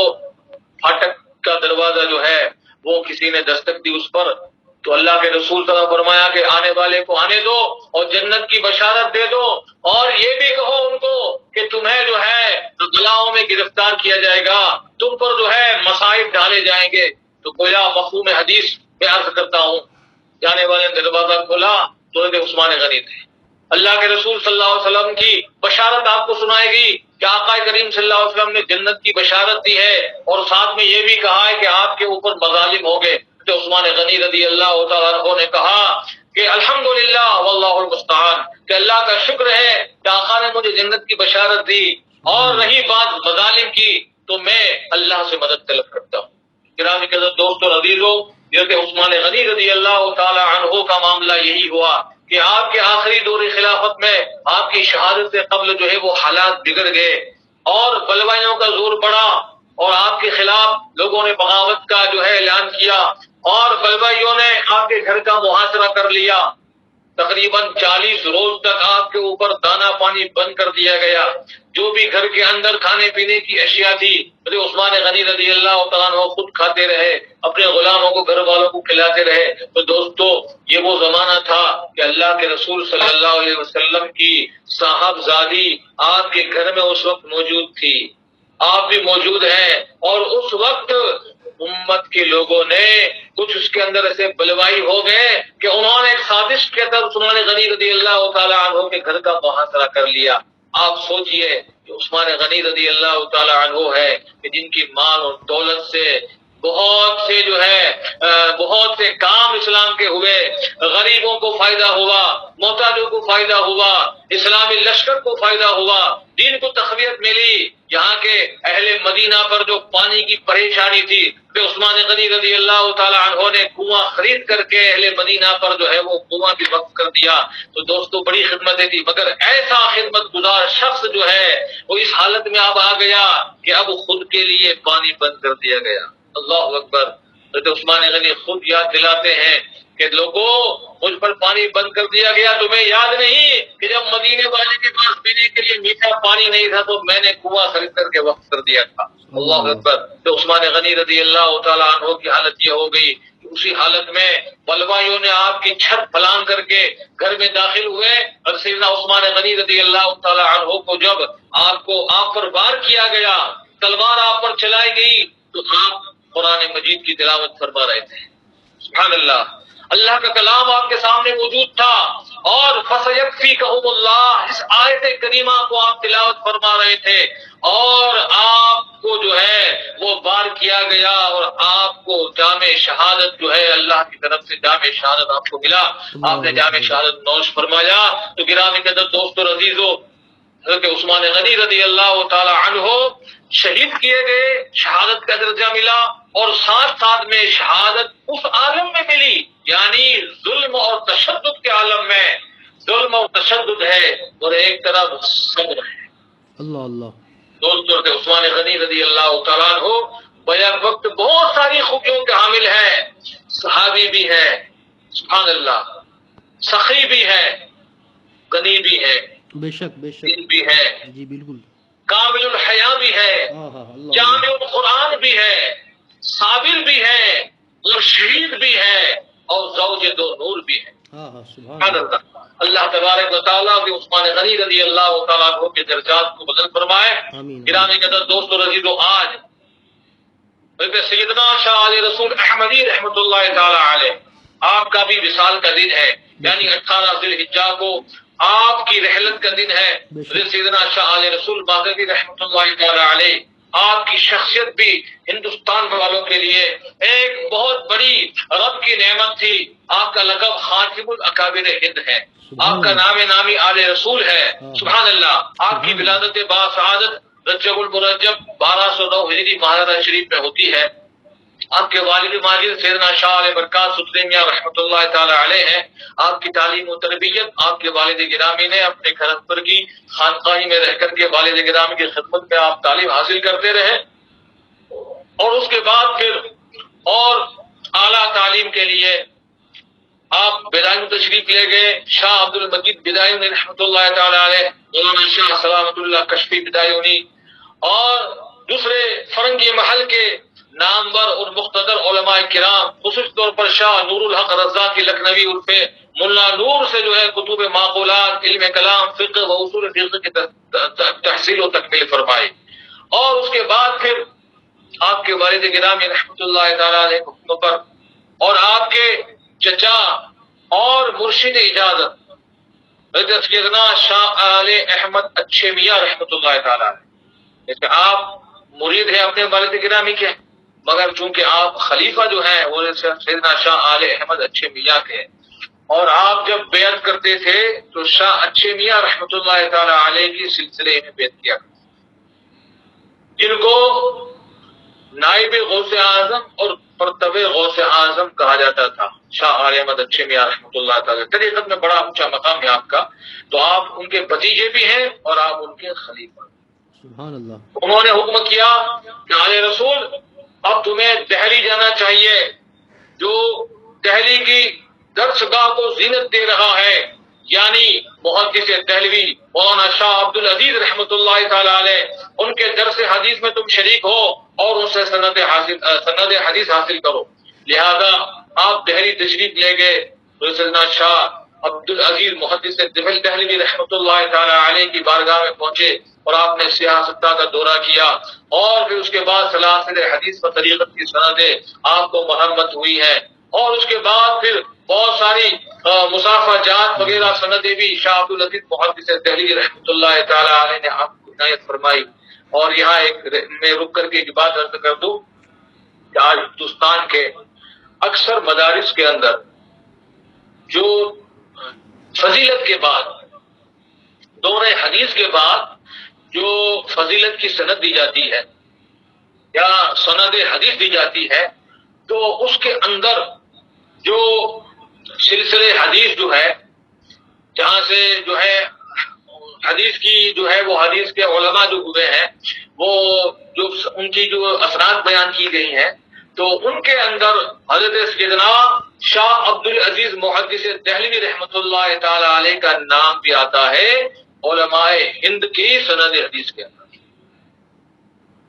پھاٹک کا دروازہ جو ہے وہ کسی نے دستک دی اس پر, تو اللہ کے رسول صلی اللہ علیہ وسلم فرمایا کہ آنے والے کو آنے دو اور جنت کی بشارت دے دو, اور یہ بھی کہو ان کو کہ تمہیں جو ہے بلاؤں میں گرفتار کیا جائے گا, تم پر جو ہے مصائب ڈالے جائیں گے. تو گویا مفہوم حدیث میں عرض کرتا ہوں, جانے والے نے دروازہ کھولا تو عثمان غنی تھے. اللہ کے رسول صلی اللہ علیہ وسلم کی بشارت آپ کو سنائے گی کہ آقا کریم صلی اللہ علیہ وسلم نے جنت کی بشارت دی ہے, اور ساتھ میں یہ بھی کہا ہے کہ آپ کے اوپر مظالم ہو گئے. تو عثمان غنی رضی اللہ تعالیٰ عنہ نے کہا کہ الحمدللہ واللہ المستعان, کہ اللہ کا شکر ہے کہ آقا نے مجھے جنت کی بشارت دی, اور رہی بات مظالم کی تو میں اللہ سے مدد طلب کرتا ہوں. گرامی کے دوستو عزیزو, حضرت عثمان غنی رضی اللہ تعالیٰ عنہ کا معاملہ یہی ہوا کہ آپ کے آخری دور خلافت میں آپ کی شہادت سے قبل جو ہے وہ حالات بگڑ گئے, اور بلوائیوں کا زور بڑھا, اور آپ کے خلاف لوگوں نے بغاوت کا جو ہے اعلان کیا, اور بلوائیوں نے آپ کے گھر کا محاصرہ کر لیا. تقریباً 40 روز تک آپ کے اوپر دانا پانی بند کر دیا گیا. جو بھی گھر کے اندر کھانے پینے کی اشیاء تھی عثمان غنی رضی اللہ تعالیٰ عنہ خود کھاتے رہے, اپنے غلاموں کو, گھر والوں کو کھلاتے رہے. تو دوستو یہ وہ زمانہ تھا کہ اللہ کے رسول صلی اللہ علیہ وسلم کی صاحبزادی آپ کے گھر میں اس وقت موجود تھی, آپ بھی موجود ہیں, اور اس وقت امت کے لوگوں نے کچھ اس کے اندر ایسے بلوائی ہو گئے کہ انہوں نے ایک سازش کے تحت عثمان غنی رضی اللہ تعالیٰ عنہ کے گھر کا محاصرہ کر لیا. آپ سوچئے کہ عثمان غنی رضی اللہ تعالیٰ عنہ ہے کہ جن کی مال اور دولت سے بہت سے جو ہے بہت سے کام اسلام کے ہوئے, غریبوں کو فائدہ ہوا, محتاجوں کو فائدہ ہوا, اسلامی لشکر کو فائدہ ہوا, دین کو تقویت ملی. یہاں کے اہل مدینہ پر جو پانی کی پریشانی تھی کہ عثمان غنی رضی اللہ تعالیٰ عنہ نے کنواں خرید کر کے اہل مدینہ پر جو ہے وہ کنواں بھی وقف کر دیا. تو دوستو بڑی خدمتیں تھی, مگر ایسا خدمت گزار شخص جو ہے وہ اس حالت میں اب آ گیا کہ اب خود کے لیے پانی بند کر دیا گیا. اللہ اکبر. حضرت عثمان غنی خود یاد دلاتے ہیں کہ لوگوں مجھ پر پانی بند کر دیا گیا, تمہیں یاد نہیں کہ جب مدینے والے کے پاس پینے کے لیے میٹھا پانی نہیں تھا تو میں نے کنواں خرید کر کے وقف کر دیا تھا. اللہ اکبر. تو عثمان غنی رضی اللہ تعالیٰ عنہ کی حالت یہ ہو گئی کہ اسی حالت میں بلوائیوں نے آپ کی چھت پھلانگ کر کے گھر میں داخل ہوئے, اور سیدنا عثمان غنی رضی اللہ تعالیٰ عنہ کو جب آپ پر وار کیا گیا, تلوار آپ پر چلائی گئی, تو آپ قرآن مجید کی تلاوت فرما رہے تھے. سبحان اللہ. اللہ کا کلام آپ کے سامنے موجود تھا, اور فَسَيَكْفِيكَهُمُ اللَّهُ اس آیت کریمہ کو آپ تلاوت فرما رہے تھے, اور آپ کو جو ہے وہ بار کیا گیا, اور آپ کو جامع شہادت جو ہے اللہ کی طرف سے جامع شہادت آپ کو ملا. آپ نے جامع شہادت نوش فرمایا. تو گرامی قدر دوستو عزیزو, حضرت عثمان غنی رضی اللہ تعالی عنہ شہید کیے گئے, شہادت کا درجہ ملا, اور ساتھ ساتھ میں شہادت اس عالم میں ملی, یعنی ظلم اور تشدد کے عالم میں. ظلم اور تشدد ہے اور ایک طرف صبر ہے. اللہ اللہ. دوستوں کے عثمان غنی رضی اللہ تعالیٰ عنہ بیک وقت بہت ساری خوبیوں کے حامل ہیں. صحابی بھی ہے, سبحان اللہ, سخی بھی ہے, غنی بھی ہے, بے شک بے شک, بھی ہے, جی بالکل, کامل الحیا بھی ہے, جامع القرآن بھی ہے, صابر بھی ہے, اور شہید بھی ہے, اور زوج دو نور بھی ہے. سبحان اللہ. اللہ تبارک و تعالیٰ کے عثمان غنی رضی اللہ تعالیٰ عنہ کے درجات کو بلند فرمائے. گرامی قدر دوستو عزیزو, آج سیدنا شاہ علی رسول احمدی رحمۃ اللہ تعالیٰ علیہ آپ کا بھی وصال کا دن ہے, یعنی 18 ذی الحجہ کو آپ کی رحلت کا دن ہے. سیدنا شاہ علی رسول باقی رحمۃ اللہ تعالیٰ علیہ آپ کی شخصیت بھی ہندوستان والوں کے لیے ایک بہت بڑی رب کی نعمت تھی. آپ کا لقب خاتم الاکابر ہند ہے. آپ کا نام نامی آل رسول ہے. سبحان اللہ. آپ کی ولادت باسعادت رجب المرجب 1209 ہجری ماہ شریف میں ہوتی ہے. آپ کے والد ماجد سیدنا شاہ علیہ برکات ستری میاں رحمۃ اللہ تعالی علیہ ہیں. آپ کی تعلیم و تربیت آپ کے والد گرامی نے اپنے گھر پر کی خانقاہی میں رہ کر کے والد گرامی کی خدمت میں آپ تعلیم حاصل کرتے رہے، اور اس کے بعد پھر اور اعلیٰ تعلیم کے لیے آپ بیدائیوں تشریف لے گئے. شاہ عبد المجید بیدائیوں رحمۃ اللہ تعالی علیہ، مولانا شاہ سلامت اللہ کشفی بیدائیونی، اور دوسرے فرنگی محل کے نامور اور مقتدر علماء کرام، خصوص طور پر شاہ نور الحق رزاقی لکھنوی عرف ملا نور سے جو ہے کتب معقولات، علم کلام، فقہ و اصول فقہ کی تحصیل و تکمیل فرمائی. اور اس کے بعد پھر آپ کے والد گرامی رحمۃ اللہ تعالی علیہ کے حکم پر اور آپ کے چچا اور مرشد اجازت حضرت سیدنا شاہ آل احمد اچھے میاں رحمۃ اللہ تعالی علیہ، اس میں آپ مرید ہیں اپنے والد گرامی کے، مگر چونکہ آپ خلیفہ جو ہیں وہ سیدنا شاہ آل احمد اچھے میاں کے، اور آپ جب بیعت کرتے تھے تو شاہ اچھے میاں رحمۃ اللہ تعالی علیہ کے سلسلے میں بیعت کیا، جن کو نائب غوث اعظم اور مرتب غوث اعظم کہا جاتا تھا. شاہ آل احمد اچھے میاں رحمۃ اللہ تعالی طریقت میں بڑا اونچا مقام ہے آپ کا. تو آپ ان کے بھتیجے بھی ہیں اور آپ ان کے خلیفہ. سبحان اللہ. انہوں نے حکم کیا کہ آل رسول اب تمہیں دہلی جانا چاہیے، جو دہلی کی درسگاہ کو زینت دے رہا ہے، یعنی محدث دہلوی مولانا شاہ عبد العزیز رحمۃ اللہ تعالی علیہ، ان کے درس حدیث میں تم شریک ہو اور ان سے سند حدیث حاصل کرو. لہذا آپ دہلی تشریف لے گئے. سیدنا شاہ عبد العزیز محدث دہلوی رحمۃ اللہ تعالی علیہ کی بارگاہ میں پہنچے اور آپ نے سیاستہ کا دورہ کیا، اور پھر اس کے بعد سلاسل حدیث و طریقت کی سندیں آپ کو مرمت ہوئی ہیں، اور اس کے بعد پھر بہت ساری مسافہ جات وغیرہ سندیں بھی شاہ عبد العزیز محدث دہلوی رحمۃ اللہ تعالی علیہ نے آپ کو عنایت فرمائی. اور یہاں ایک میں رک کر کے ایک بات عرض کر دوں کہ آج ہندوستان کے اکثر مدارس کے اندر جو فضیلت کے بعد دور حدیث کے بعد جو فضیلت کی سند دی جاتی ہے یا سند حدیث دی جاتی ہے، تو اس کے اندر جو سلسلے حدیث جو ہے، جہاں سے جو ہے حدیث کی جو ہے وہ حدیث کے علماء جو ہوئے ہیں، وہ جو ان کی جو اسناد بیان کی گئی ہیں، تو ان کے اندر حضرت سیدنا شاہ عبد العزیز محدث دہلوی رحمۃ اللہ تعالی علیہ کا نام بھی آتا ہے علماء ہند کی سند حدیث کے اندر.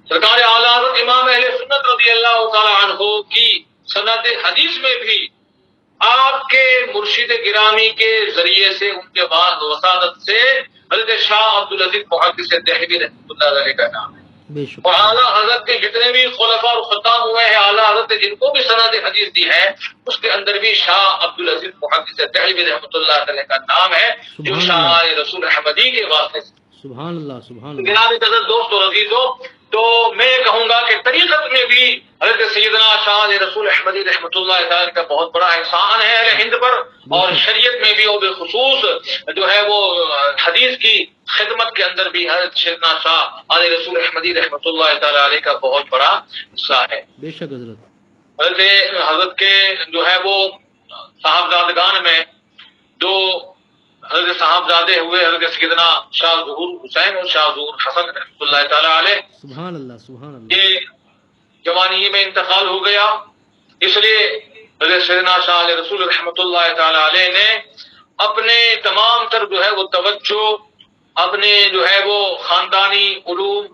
سرکار اعلیٰ حضرت امام اہل سنت رضی اللہ تعالی عنہ کی سند حدیث میں بھی آپ کے مرشد گرامی کے ذریعے سے ان کے بعد وسادت سے حضرت شاہ عبد العزیز محدث دہلوی رحمۃ اللہ علیہ کا نام ہے. اور اعلیٰ حضرت کے جتنے بھی خلفاء اور خطاب ہوئے ہیں، اعلیٰ حضرت نے جن کو بھی سند حدیث دی ہے، اس کے اندر بھی شاہ عبد العزیز محدث دہلوی رحمۃ اللہ علیہ کا نام ہے، جو شاہ رسول احمدی کے واسطے سے. سبحان اللہ سبحان اللہ. گرامی قدر دوست اور عزیزو، تو میں کہوں گا کہ طریقت میں بھی حضرت سیدنا شاہ رسول احمدی رحمۃ اللہ تعالی کا بہت بڑا احسان ہے اہل ہند پر، اور شریعت میں بھی اور بالخصوص جو ہے وہ حدیث کی خدمت کے اندر بھی حضرت سیدنا شاہ رسول احمدی رحمۃ اللہ تعالی علیہ کا بہت بڑا حصہ ہے. بے شک حضرت. حضرت کے جو ہے وہ صاحبزادگان میں دو حضرت صاحبزادے ہوئے، حضرت سیدنا شاہ ظہور حسین اور شاہ ظہور حسن رحمۃ اللہ تعالی علیہ. سبحان اللہ سبحان اللہ. یہ جوانی میں انتقال ہو گیا، اس لیے حضرت سیدنا شاہ رسول رحمۃ اللہ تعالی علیہ نے اپنے تمام تر جو ہے وہ توجہ اپنے جو ہے وہ خاندانی علوم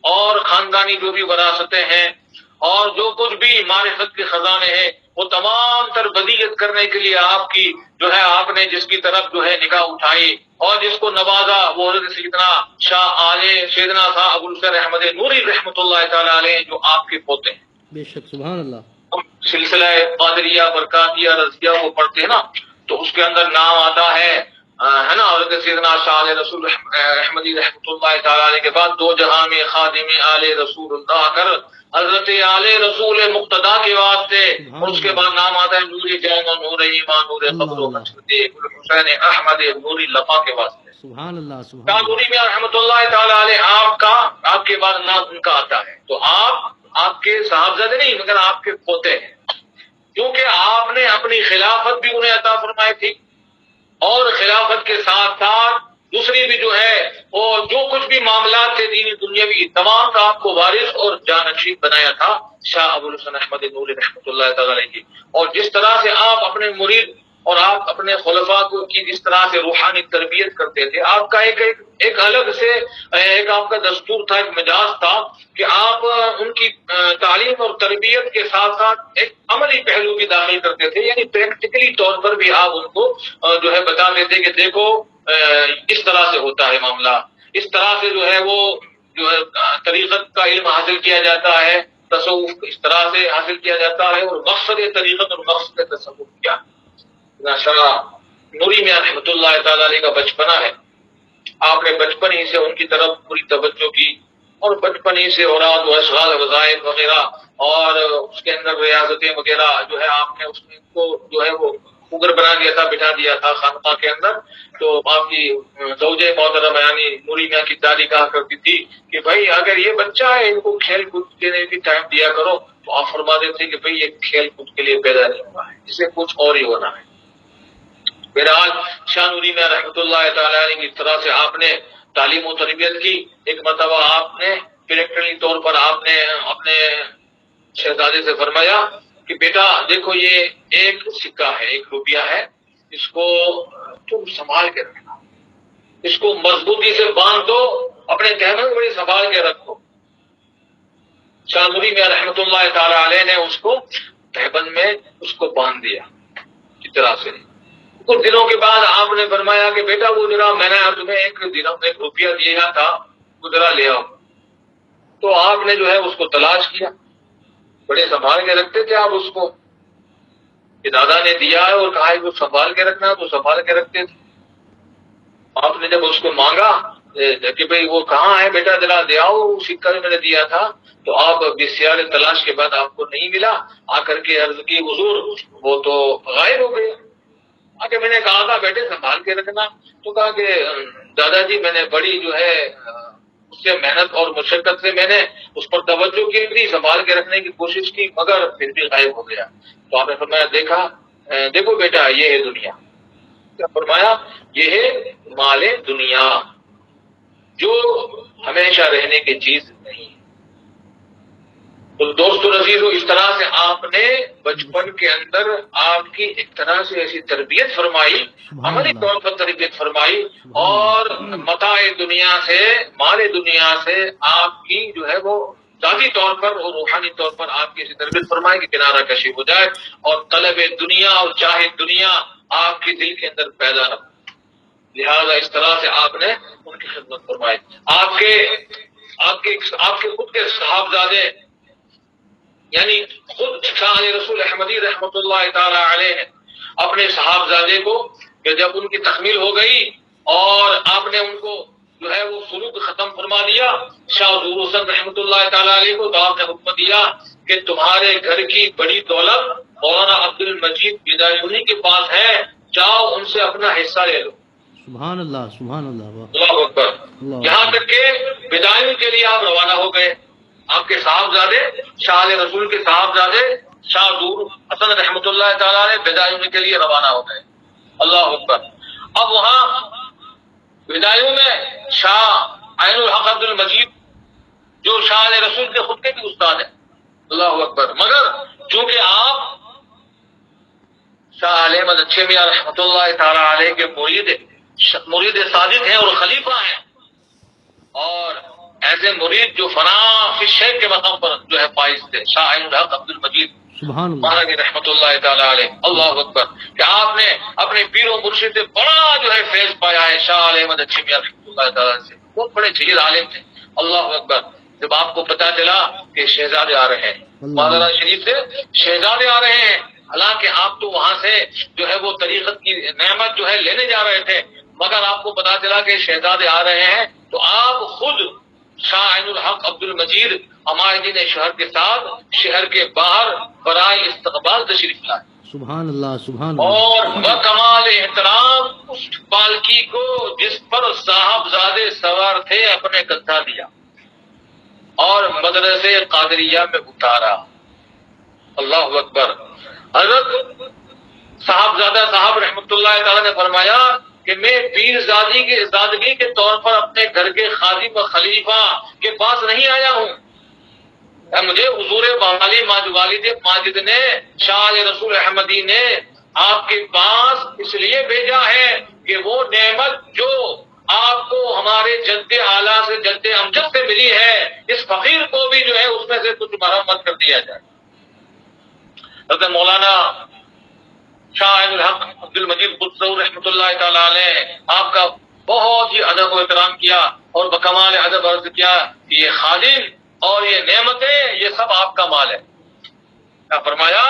اور خاندانی جو بھی وراثتیں ہیں اور جو کچھ بھی معرفت کے خزانے ہیں، وہ تمام تر بدیت کرنے کے لیے آپ کی جو ہے آپ نے جس کی طرف جو ہے نگاہ اٹھائی اور جس کو نوازا، وہ حضرت سیدنا شاہ سیدنا صاحب ابو الفضل احمد نوری رحمۃ اللہ تعالی علیہ جو آپ کے پوتے ہیں. بے شک سبحان اللہ. سلسلہ قادریہ برکاتیہ رضیہ وہ پڑھتے ہیں نا، تو اس کے اندر نام آتا ہے ہے نا، حضرت سیدنا شاہ علیہ رسول احمدی رحمۃ اللہ تعالی علیہ کے بعد دو جہاں میں خادم آل رسول اللہ کر حضرت آل رسول مقتدا کے واسطے، اور اس کے بعد نام آتا ہے نور جان، نور ایمان، نور قبر و مقصد حسین احمد نور لقا کے واسطے۔ سبحان اللہ شاہ سبحان اللہ نوری میاں رحمۃ اللہ تعالی علیہ آپ کے بعد نام ان کا آتا ہے، تو آپ کے صاحبزادے نہیں مگر آپ کے پوتے ہیں، کیونکہ آپ نے اپنی خلافت بھی انہیں عطا فرمائی تھی، اور خلافت کے ساتھ ساتھ دوسری بھی جو ہے وہ جو کچھ بھی معاملات تھے دینی دنیاوی تمام کا آپ کو وارث اور جانشین بنایا تھا شاہ ابو الحسن احمد نوری رحمۃ اللہ تعالی علیہ کی۔ اور جس طرح سے آپ اپنے مرید اور آپ اپنے خلفاء کو کی جس طرح سے روحانی تربیت کرتے تھے، آپ کا ایک الگ سے ایک آپ کا دستور تھا، ایک مزاج تھا کہ آپ ان کی تعلیم اور تربیت کے ساتھ ساتھ ایک عملی پہلو بھی داخل کرتے تھے، یعنی پریکٹیکلی طور پر بھی آپ ان کو جو ہے بتا دیتے کہ دیکھو اس طرح سے ہوتا ہے معاملہ، اس طرح سے جو ہے وہ جو ہے طریقت کا علم حاصل کیا جاتا ہے، تصوف اس طرح سے حاصل کیا جاتا ہے، اور مقصد طریقت اور مقصد تصوف کیا۔ شاہ نوری میاں رحمۃ اللہ تعالی علیہ کا بچپنا ہے، آپ نے بچپن ہی سے ان کی طرف پوری توجہ کی، اور بچپن ہی سے اوراد و اشغال وظائف وغیرہ اور اس کے اندر ریاضتیں وغیرہ جو ہے آپ نے اس کو جو ہے وہ خوگر بنا دیا تھا، بٹھا دیا تھا خانقاہ کے اندر۔ تو آپ کی زوجہ محترمہ یعنی نوری میاں کی دادی کہا کرتی تھی کہ بھائی اگر یہ بچہ ہے ان کو کھیل کود کے لیے بھی ٹائم دیا کرو، تو آپ فرماتے تھے کہ بھائی یہ کھیل کود کے لیے پیدا نہیں ہوا ہے، اسے کچھ اور ہی ہونا ہے۔ بہرحال شاہ نوری میاں رحمۃ اللہ تعالی علیہ کی طرح سے آپ نے تعلیم و تربیت کی۔ ایک مرتبہ آپ نے پریکٹیکلی طور پر آپ نے اپنے شہزادے سے فرمایا کہ بیٹا دیکھو یہ ایک سکہ ہے، ایک روپیہ ہے، اس کو تم سنبھال کے رکھنا، اس کو مضبوطی سے باندھ دو، اپنے گہنوں میں بڑی سنبھال کے رکھو۔ شاہ نوری میاں رحمۃ اللہ تعالی علیہ نے اس کو تہبند میں اس کو باندھ دیا اس طرح سے۔ کچھ دنوں کے بعد آپ نے فرمایا کہ بیٹا وہ ذرا میں نے تمہیں ایک روپیہ دیا تھا، وہ ذرا لے آؤ۔ تو آپ نے جو ہے اس کو تلاش کیا، بڑے سنبھال کے رکھتے تھے آپ اس کو، کہ دادا نے دیا ہے اور کہا ہے کہ سنبھال کے رکھنا، تو سنبھال کے رکھتے تھے۔ آپ نے جب اس کو مانگا کہ بھئی وہ کہاں ہے بیٹا ذرا دے آؤ سکہ جو میں نے دیا تھا، تو آپ بسیار تلاش کے بعد آپ کو نہیں ملا، آ کر کے عرض کی حضور وہ تو غائب ہو گئے۔ کہ میں نے کہا تھا بیٹے سنبھال کے رکھنا، تو کہا کہ دادا جی میں نے بڑی جو ہے اس سے محنت اور مشقت سے میں نے اس پر توجہ کی تھی، سنبھال کے رکھنے کی کوشش کی، مگر پھر بھی غائب ہو گیا۔ تو آپ نے فرمایا دیکھو بیٹا یہ ہے دنیا، کیا فرمایا یہ ہے مال دنیا جو ہمیشہ رہنے کی چیز نہیں۔ تو دوستو عزیزو اس طرح سے آپ نے بچپن کے اندر آپ کی ایک طرح سے ایسی تربیت فرمائی، عملی طور پر تربیت فرمائی، اور متاع دنیا سے مال دنیا سے آپ کی جو ہے وہ ذاتی طور پر اور روحانی طور پر آپ کی ایسی تربیت فرمائی کہ کنارہ کشی ہو جائے، اور طلب دنیا اور چاہ دنیا آپ کے دل کے اندر پیدا نہ ہو۔ لہذا اس طرح سے آپ نے ان کی خدمت فرمائی۔ آپ کے خود کے صاحبزادے یعنی خود شاہ رسول احمدی رحمۃ اللہ تعالی علیہ نے اپنے صاحبزادے کو کہ جب ان کی تکمیل ہو گئی اور آپ نے ان کو جو ہے وہ سلوک ختم فرما دیا، شاہ ظہور حسن رحمۃ اللہ تعالی علیہ کو، تو آپ نے حکم دیا کہ تمہارے گھر کی بڑی دولت مولانا عبد المجید بدایونی کے پاس ہے، جاؤ ان سے اپنا حصہ لے لو۔ سبحان اللہ سبحان اللہ اللہ اکبر۔ یہاں تک کہ بدایون کے لیے آپ روانہ ہو گئے، آپ کے صاحبزادے شاہ رسول کے صاحبزادے شاہ ظہور حسن رحمۃ اللہ تعالی علیہ بدایون کے لیے روانہ ہو گئے۔ اللہ اکبر۔ اب وہاں بدایون میں شاہ عین الحق عبد المجید جو شاہ رسول کے خود کے بھی استاد ہیں، اللہ اکبر، مگر چونکہ آپ شاہ علی احمد اچھے میاں رحمۃ اللہ تعالی علیہ کے مرید صادق ہیں اور خلیفہ ہیں، اور ایسے مرید جو فنا فی الشیخ کے مقام پر جو ہے فائز تھے، شاہ عین الحق عبد المجید مہاراجی رحمۃ اللہ تعالی علیہ، اللہ اکبر، کہ آپ نے اپنے پیر و مرشد سے بڑا جو ہے فیض پایا ہے شاہ علی احمد اچھے میاں رحمۃ اللہ تعالی سے، بہت بڑے جلیل عالم تھے۔ اللہ اکبر۔ جب آپ کو پتا چلا کہ شہزادے آ رہے ہیں، مادرہ شریف سے شہزادے آ رہے ہیں، حالانکہ آپ تو وہاں سے جو ہے وہ طریقت کی نعمت جو ہے لینے جا رہے تھے، مگر آپ کو پتا چلا کہ شہزادے آ رہے ہیں تو آپ خود شاہ عین الحق عبد المجید عمائدین شہر کے ساتھ شہر کے باہر برائے استقبال تشریف لائے سبحان اللہ سبحان اللہ اور بکمال احترام اس پالکی کو جس پر صاحبزادے سوار تھے اپنے کندھا دیا اور مدرسے قادریہ میں اتارا۔ اللہ اکبر۔ حضرت صاحبزادہ صاحب رحمۃ اللہ تعالی نے فرمایا کہ میں پیرزادگی کے طور پر اپنے گھر کے خادم و خلیفہ کے پاس نہیں آیا ہوں، مجھے حضور والد ماجد نے شاہ رسول احمدی نے آپ کے پاس اس لیے بھیجا ہے کہ وہ نعمت جو آپ کو ہمارے جد اعلیٰ سے جد امجد سے ملی ہے اس فقیر کو بھی جو ہے اس میں سے کچھ مرمت کر دیا جائے۔ حضرت مولانا شاہ عین الحق عبد المجید قدس رحمۃ اللہ تعالی علیہ آپ کا بہت ہی ادب و احترام کیا اور بکمال ادب عرض کیا کہ یہ خادم اور یہ نعمتیں یہ سب آپ کا مال ہے۔ کیا فرمایا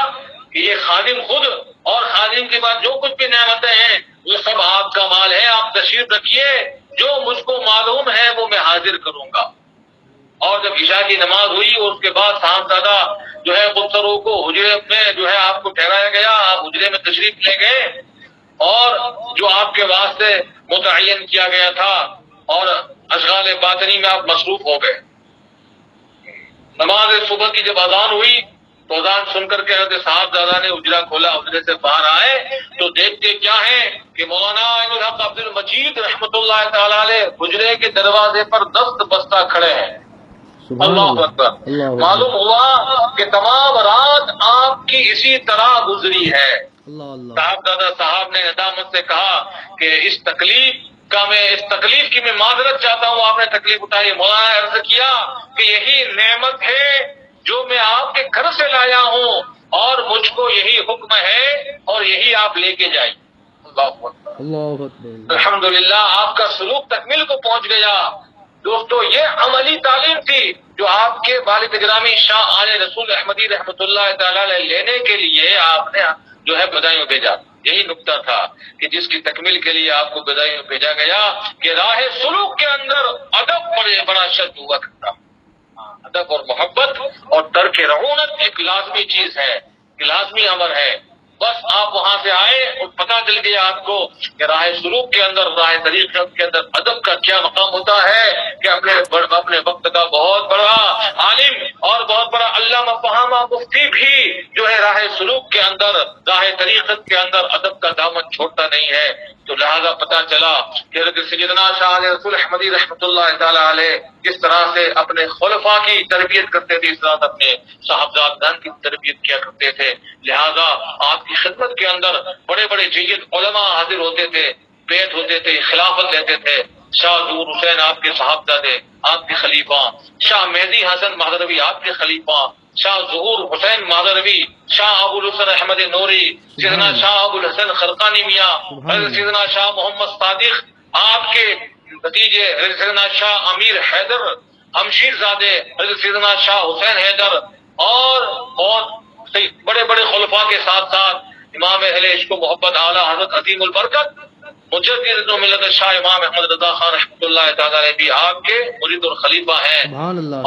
کہ یہ خادم خود اور خادم کے بعد جو کچھ بھی نعمتیں ہیں وہ سب آپ کا مال ہے، آپ تشریف رکھیے، جو مجھ کو معلوم ہے وہ میں حاضر کروں گا۔ اور جب عشاء کی نماز ہوئی اور اس کے بعد صاحبزادہ جو ہے قدسرو کو حجرے میں جو ہے آپ کو ٹھہرایا گیا، آپ حجرے میں تشریف لے گئے اور جو آپ کے واسطے متعین کیا گیا تھا اور اشغال باطنی میں آپ مصروف ہو گئے۔ نماز صبح کی جب اذان ہوئی تو اذان سن کر کے حضرت صاحبزادہ نے حجرہ کھولا، حجرے سے باہر آئے تو دیکھتے کیا ہے کہ مولانا عین الحق عبد المجید رحمۃ اللہ تعالی علیہ حجرے کے دروازے پر دست بستہ کھڑے ہیں۔ اللہ اکبر۔ معلوم ہوا کہ تمام رات آپ کی اسی طرح گزری ہے۔ صاحبزادہ صاحب نے ندامت سے کہا کہ اس تکلیف کی میں معذرت چاہتا ہوں، آپ نے تکلیف اٹھائی۔ مولانا نے عرض کیا کہ یہی نعمت ہے جو میں آپ کے گھر سے لایا ہوں اور مجھ کو یہی حکم ہے اور یہی آپ لے کے جائیں۔ اللہ اکبر۔ الحمدللہ آپ کا سلوک تکمیل کو پہنچ گیا۔ دوستو یہ عملی تعلیم تھی جو آپ کے والد گرامی شاہ آل رسول احمدی رحمۃ اللہ تعالی لینے کے لیے آپ نے جو ہے بدایوں بھیجا۔ یہی نقطہ تھا کہ جس کی تکمیل کے لیے آپ کو بدایوں بھیجا گیا کہ راہ سلوک کے اندر ادب بڑا شد ہوا کرتا۔ ادب اور محبت اور ترک رعونت ایک لازمی چیز ہے، ایک لازمی امر ہے۔ بس آپ وہاں سے آئے اور پتہ چل گیا آپ کو کہ راہ سلوک کے اندر، راہ طریقت کے اندر ادب کا کیا مقام ہوتا ہے کہ اپنے وقت کا بہت بڑا عالم اور بہت بڑا علامہ فہامہ مفتی بھی جو ہے راہ سلوک کے اندر، راہ طریقت کے اندر ادب کا دامن چھوڑتا نہیں ہے۔ تو لہذا پتہ چلا کہ حضرت سیدنا شاہ علیہ رسول احمدی رحمۃ اللہ تعالی علیہ کس طرح سے اپنے خلفاء کی تربیت کرتے تھے، اس طرح سے اپنے صاحبزادگان کی تربیت کیا کرتے تھے۔ لہذا آپ کی خدمت کے اندر بڑے بڑے جید علماء حاضر ہوتے تھے، بیعت ہوتے تھے، خلافت لیتے تھے۔ شاہ ظہور حسین آپ کے صاحبزادے، آپ کے خلیفہ، شاہ مہدی حسن مہدروی آپ کے خلیفہ، شاہ ظہور حسین مہدروی، شاہ ابو الحسن احمد نوری، سیدنا شاہ ابو الحسن خرقانی میاں، حضرت سیدنا شاہ محمد صادق آپ کے بھتیجے، حضرت سیدنا شاہ امیر حیدر ہمشیر زادے، حضرت سیدنا شاہ حسین حیدر اور بہت بڑے بڑے خلفاء کے ساتھ ساتھ امام اہل عشق و محبت اعلیٰ حضرت عظیم البرکت مجدد ملت شاہ امام احمد رضا خان رحمۃ اللہ تعالی علیہ بھی آپ کے مرید اور خلیفہ ہیں۔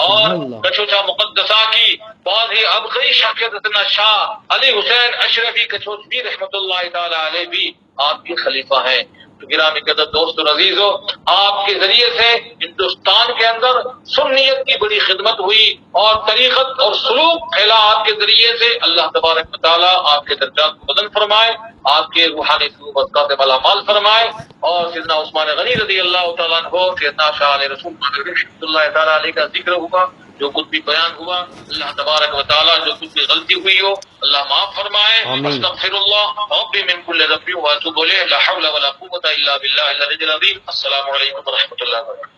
اور کچوچا مقدسہ کی بہت ہی ابقی شخصیت سیدنا شاہ علی حسین اشرفی کچوچی رحمۃ اللہ تعالی علیہ بھی آپ کے خلیفہ ہیں۔ تو گرامی قدر دوست اور عزیزو، آپ کے ذریعے سے ہندوستان کے اندر سنیت کی بڑی خدمت ہوئی اور طریقت اور سلوک پھیلا آپ کے ذریعے سے۔ اللہ تبارک و تعالیٰ آپ کے درجات کو بلند فرمائے، آپ کے روحانی برکات مالا مال فرمائے، اور سیدنا عثمان غنی رضی اللہ تعالیٰ عنہ، سیدنا شاہ علیہ رسول رحمۃ اللہ تعالیٰ علیہ کا ذکر ہوا، جو کچھ بھی بیان ہوا، اللہ تبارک و تعالیٰ جو کچھ بھی غلطی ہوئی ہو اللہ معاف فرمائے۔ استغفر اللہ ربی من کل ذنب واتوب الیہ، لا حول ولا قوة الا باللہ العلی العظیم۔ السلام علیکم ورحمۃ اللہ وبرکاتہ۔